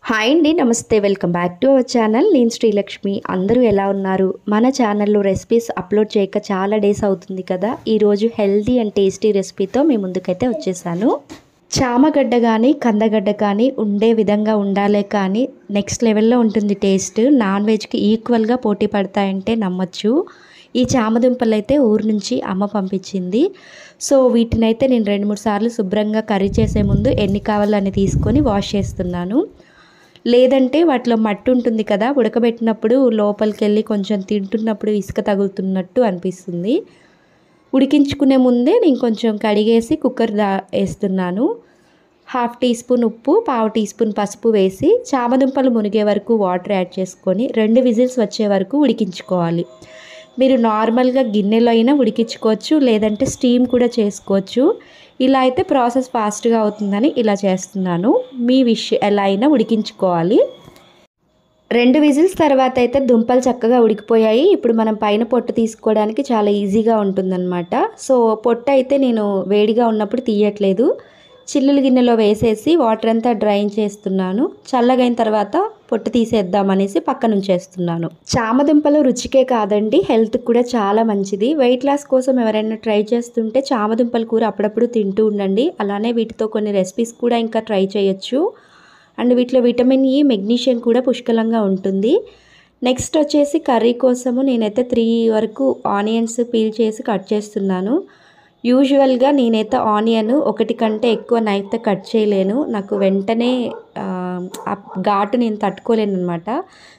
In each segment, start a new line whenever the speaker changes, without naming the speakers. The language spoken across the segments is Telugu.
హాయ్ అండి. నమస్తే. Welcome back to our channel. నేను శ్రీలక్ష్మి. అందరూ ఎలా ఉన్నారు? మన ఛానల్లో రెసిపీస్ అప్లోడ్ చేయక చాలా డేస్ అవుతుంది కదా. ఈరోజు హెల్తీ అండ్ టేస్టీ రెసిపీతో మీ ముందుకైతే వచ్చేసాను. చామగడ్డ కానీ కందగడ్డ కానీ ఉండే విధంగా ఉండాలే కానీ నెక్స్ట్ లెవెల్లో ఉంటుంది టేస్ట్. నాన్ వెజ్కి ఈక్వల్గా పోటీ పడతాయంటే నమ్మచ్చు. ఈ చామదుంపలు అయితే ఊరు నుంచి అమ్మ పంపించింది. సో వీటినైతే నేను 2-3 సార్లు శుభ్రంగా కర్రీ చేసే ముందు ఎన్ని కావాలని తీసుకొని వాష్ చేస్తున్నాను. లేదంటే వాటిలో మట్టి ఉంటుంది కదా, ఉడకబెట్టినప్పుడు లోపలికి వెళ్ళి కొంచెం తింటున్నప్పుడు ఇసుక తగులుతున్నట్టు అనిపిస్తుంది. ఉడికించుకునే ముందే నేను కొంచెం కడిగేసి కుక్కర్ వేస్తున్నాను. 1/2 టీ స్పూన్ ఉప్పు, 1/2 టీ స్పూన్ పసుపు వేసి చామదుంపలు మునిగే వరకు వాటర్ యాడ్ చేసుకొని 2 విజిల్స్ వచ్చే వరకు ఉడికించుకోవాలి. మీరు నార్మల్గా గిన్నెలో అయినా ఉడికించుకోవచ్చు, లేదంటే స్టీమ్ కూడా చేసుకోవచ్చు. ఇలా అయితే ప్రాసెస్ ఫాస్ట్గా అవుతుందని ఇలా చేస్తున్నాను. మీ విష్ ఎలా అయినా ఉడికించుకోవాలి. 2 విజిల్స్ తర్వాత అయితే దుంపలు చక్కగా ఉడికిపోయాయి. ఇప్పుడు మనం పైన పొట్టు తీసుకోవడానికి చాలా ఈజీగా ఉంటుందన్నమాట. సో పొట్టు అయితే నేను వేడిగా ఉన్నప్పుడు తీయట్లేదు. చిల్లుల గిన్నెలో వేసేసి వాటర్ అంతా డ్రైన్ చేస్తున్నాను. చల్లగైన తర్వాత పొట్టు తీసేద్దామనేసి పక్కన ఉంచేస్తున్నాను. చామదుంపలు రుచికే కాదండి, హెల్త్కి కూడా చాలా మంచిది. వెయిట్ లాస్ కోసం ఎవరైనా ట్రై చేస్తుంటే చామదుంపల కూర అప్పుడప్పుడు తింటూ ఉండండి. అలానే వీటితో కొన్ని రెసిపీస్ కూడా ఇంకా ట్రై చేయొచ్చు. అండ్ వీటిలో విటమిన్ ఈ, మెగ్నీషియం కూడా పుష్కలంగా ఉంటుంది. నెక్స్ట్ వచ్చేసి కర్రీ కోసము నేనైతే 3 వరకు ఆనియన్స్ పీల్ చేసి కట్ చేస్తున్నాను. యూజువల్గా నేనైతే ఆనియన్ ఒకటి కంటే ఎక్కువ నైఫ్తో కట్ చేయలేను. నాకు వెంటనే ఆ ఘాటు నేను తట్టుకోలేను అనమాట.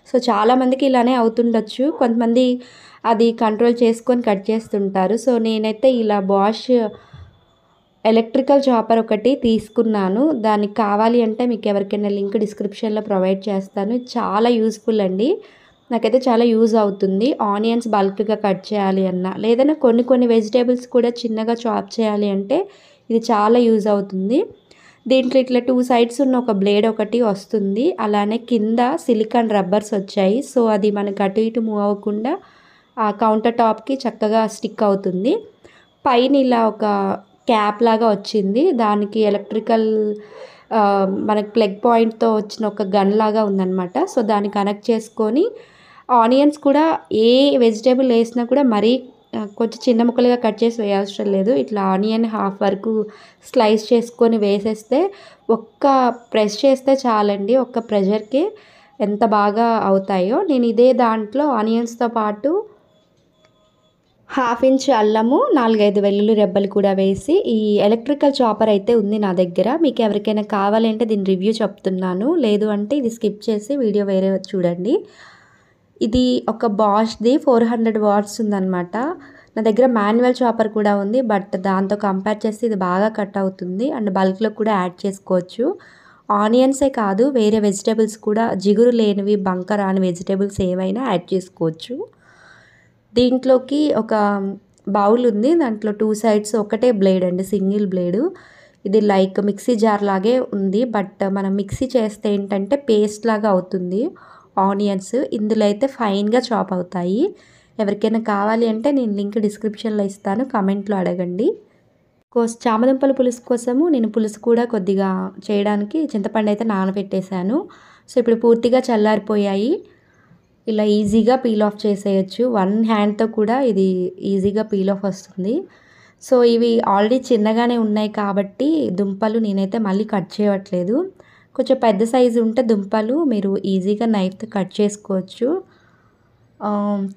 సో చాలామందికి ఇలానే అవుతుండొచ్చు. కొంతమంది అది కంట్రోల్ చేసుకొని కట్ చేస్తుంటారు. సో నేనైతే ఇలా బాష్ ఎలక్ట్రికల్ చాపర్ ఒకటి తీసుకున్నాను. దానికి కావాలి అంటే మీకు ఎవరికైనా లింక్ డిస్క్రిప్షన్లో ప్రొవైడ్ చేస్తాను. చాలా యూస్ఫుల్ అండి. నాకైతే చాలా యూజ్ అవుతుంది. ఆనియన్స్ బల్క్గా కట్ చేయాలి అన్నా, లేదన్నా కొన్ని వెజిటేబుల్స్ కూడా చిన్నగా చాప్ చేయాలి అంటే ఇది చాలా యూజ్ అవుతుంది. దీంట్లో ఇట్లా 2 సైడ్స్ ఉన్న ఒక బ్లేడ్ ఒకటి వస్తుంది. అలానే కింద సిలికాన్ రబ్బర్స్ వచ్చాయి. సో అది మనకు అటు ఇటు మూవ్ అవ్వకుండా ఆ కౌంటర్ టాప్కి చక్కగా స్టిక్ అవుతుంది. పైన ఇలా ఒక క్యాప్ లాగా వచ్చింది. దానికి ఎలక్ట్రికల్ మనకి ప్లగ్ పాయింట్తో వచ్చిన ఒక గన్ లాగా ఉందన్నమాట. సో దాన్ని కనెక్ట్ చేసుకొని ఆనియన్స్ కూడా ఏ వెజిటేబుల్ వేసినా కూడా మరీ కొంచెం చిన్న ముక్కలుగా కట్ చేసి వేయవసరం లేదు. ఇట్లా ఆనియన్ హాఫ్ వరకు స్లైస్ చేసుకొని వేసేస్తే ఒక్క ప్రెస్ చేస్తే చాలండి. ఒక్క ప్రెషర్కి ఎంత బాగా అవుతాయో. నేను ఇదే దాంట్లో ఆనియన్స్తో పాటు 1/2 ఇంచ్ అల్లము, 4-5 వెల్లుల్లి రెబ్బలు కూడా వేసి ఈ ఎలక్ట్రికల్ చాపర్ అయితే ఉంది నా దగ్గర. మీకు ఎవరికైనా కావాలంటే దీని రివ్యూ చెప్తున్నాను, లేదు అంటే ఇది స్కిప్ చేసి వీడియో వేరే చూడండి. ఇది ఒక బాష్ది 400 వాట్స్ ఉందన్నమాట. నా దగ్గర మాన్యువల్ చాపర్ కూడా ఉంది, బట్ దాంతో కంపేర్ చేస్తే ఇది బాగా కట్ అవుతుంది. అండ్ బల్క్లో కూడా యాడ్ చేసుకోవచ్చు. ఆనియన్సే కాదు, వేరే వెజిటేబుల్స్ కూడా జిగురు లేనివి, బంక రాని వెజిటేబుల్స్ ఏవైనా యాడ్ చేసుకోవచ్చు. దీంట్లోకి ఒక బౌల్ ఉంది. దాంట్లో 2 సైడ్స్ ఒకటే బ్లేడ్ అండి, సింగిల్ బ్లేడు. ఇది లైక్ మిక్సీ జార్ లాగే ఉంది, బట్ మనం మిక్సీ చేస్తే ఏంటంటే పేస్ట్ లాగా అవుతుంది ఆనియన్స్. ఇందులో అయితే ఫైన్గా చాప్ అవుతాయి. ఎవరికైనా కావాలి అంటే నేను లింక్ డిస్క్రిప్షన్లో ఇస్తాను, కమెంట్లో అడగండి. చామదుంపల పులుసు కోసము నేను పులుసు కూడా కొద్దిగా చేయడానికి చింతపండు అయితే నానబెట్టేశాను. సో ఇప్పుడు పూర్తిగా చల్లారిపోయాయి. ఇలా ఈజీగా పీల్ ఆఫ్ చేసేయచ్చు. 1 హ్యాండ్తో కూడా ఇది ఈజీగా పీల్ ఆఫ్ వస్తుంది. సో ఇవి ఆల్రెడీ చిన్నగానే ఉన్నాయి కాబట్టి దుంపలు నేనైతే మళ్ళీ కట్ చేయట్లేదు. కొంచెం పెద్ద సైజు ఉంటే దుంపలు మీరు ఈజీగా నైఫ్తో కట్ చేసుకోవచ్చు.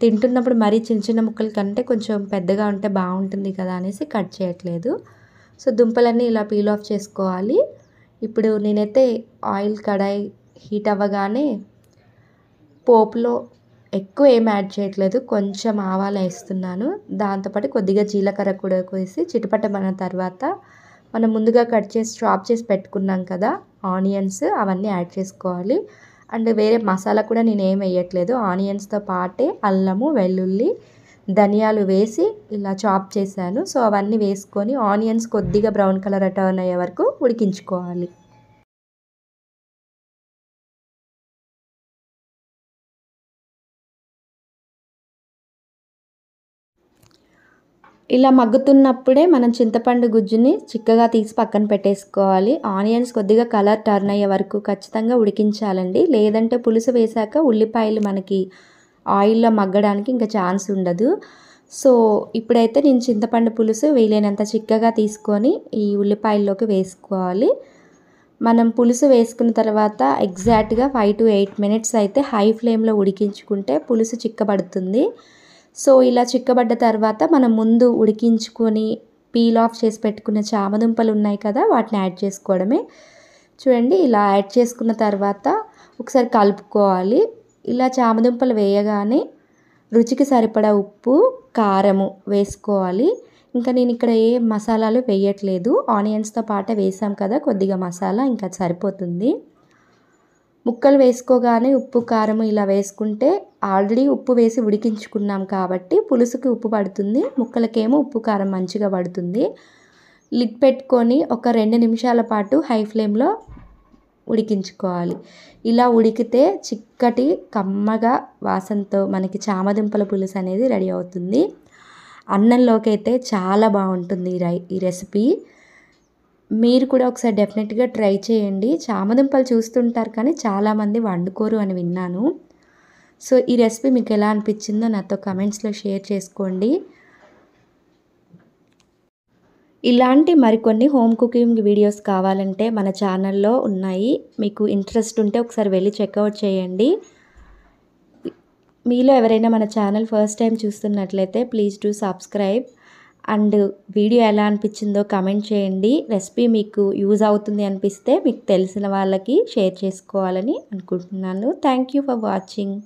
తింటున్నప్పుడు మరీ చిన్న ముక్కల కంటే కొంచెం పెద్దగా ఉంటే బాగుంటుంది కదా అనేసి కట్ చేయట్లేదు. సో దుంపలన్నీ ఇలా పీల్ ఆఫ్ చేసుకోవాలి. ఇప్పుడు నేనైతే ఆయిల్ కడాయి హీట్ అవ్వగానే పోపులో ఎక్కువ ఏం యాడ్ చేయట్లేదు, కొంచెం ఆవాలు వేస్తున్నాను. దాంతోపాటు కొద్దిగా జీలకర్ర కూడా వేసి చిటపటమన్న తర్వాత మనం ముందుగా కట్ చేసి చాప్ చేసి పెట్టుకున్నాం కదా ఆనియన్స్, అవన్నీ యాడ్ చేసుకోవాలి. అండ్ వేరే మసాలా కూడా నేను ఏం వేయట్లేదు. ఆనియన్స్తో పాటే అల్లము, వెల్లుల్లి, ధనియాలు వేసి ఇలా చాప్ చేశాను. సో అవన్నీ వేసుకొని ఆనియన్స్ కొద్దిగా బ్రౌన్ కలర్ టర్న్ అయ్యే వరకు ఉడికించుకోవాలి. ఇలా మగ్గుతున్నప్పుడే మనం చింతపండు గుజ్జుని చిక్కగా తీసి పక్కన పెట్టేసుకోవాలి. ఆనియన్స్ కొద్దిగా కలర్ టర్న్ అయ్యే వరకు ఖచ్చితంగా ఉడికించాలండి. లేదంటే పులుసు వేశాక ఉల్లిపాయలు మనకి ఆయిల్లో మగ్గడానికి ఇంకా ఛాన్స్ ఉండదు. సో ఇప్పుడైతే నేను చింతపండు పులుసు వీలైనంత చిక్కగా తీసుకొని ఈ ఉల్లిపాయల్లోకి వేసుకోవాలి. మనం పులుసు వేసుకున్న తర్వాత ఎగ్జాక్ట్గా 5 to 8 మినిట్స్ అయితే హై ఫ్లేమ్లో ఉడికించుకుంటే పులుసు చిక్కబడుతుంది. సో ఇలా చిక్కబడ్డ తర్వాత మనం ముందు ఉడికించుకొని పీల్ ఆఫ్ చేసి పెట్టుకున్న చామదుంపలు ఉన్నాయి కదా, వాటిని యాడ్ చేసుకోవడమే. చూడండి, ఇలా యాడ్ చేసుకున్న తర్వాత ఒకసారి కలుపుకోవాలి. ఇలా చామదుంపలు వేయగానే రుచికి సరిపడా ఉప్పు, కారము వేసుకోవాలి. ఇంకా నేను ఇక్కడ ఏ మసాలాలు వేయట్లేదు. ఆనియన్స్తో పాటే వేసాం కదా కొద్దిగా మసాలా, ఇంకా సరిపోతుంది. ముక్కలు వేసుకోగానే ఉప్పు, కారం ఇలా వేసుకుంటే ఆల్రెడీ ఉప్పు వేసి ఉడికించుకున్నాం కాబట్టి పులుసుకి ఉప్పు పడుతుంది, ముక్కలకేమో ఉప్పు కారం మంచిగా పడుతుంది. లిడ్ పెట్టుకొని ఒక 2 నిమిషాల పాటు హై ఫ్లేమ్లో ఉడికించుకోవాలి. ఇలా ఉడికితే చిక్కటి కమ్మగా వాసనతో మనకి చామదుంపల పులుసు అనేది రెడీ అవుతుంది. అన్నంలోకి అయితే చాలా బాగుంటుంది ఈ రెసిపీ. మీరు కూడా ఒకసారి డెఫినెట్గా ట్రై చేయండి. చామదుంపలు చూస్తుంటారు కానీ చాలామంది వండుకోరు అని విన్నాను. సో ఈ రెసిపీ మీకు ఎలా అనిపించిందో నాతో కమెంట్స్లో షేర్ చేసుకోండి. ఇలాంటి మరికొన్ని హోమ్ కుకింగ్ వీడియోస్ కావాలంటే మన ఛానల్లో ఉన్నాయి. మీకు ఇంట్రెస్ట్ ఉంటే ఒకసారి వెళ్ళి చెక్అవుట్ చేయండి. మీలో ఎవరైనా మన ఛానల్ ఫస్ట్ టైం చూస్తున్నట్లయితే please do subscribe. And video ఎలా అనిపించిందో కమెంట్ చేయండి. రెసిపీ మీకు యూజ్ అవుతుంది అనిపిస్తే మీకు తెలిసిన వాళ్ళకి షేర్ చేసుకోవాలని అనుకుంటున్నాను. Thank you for watching.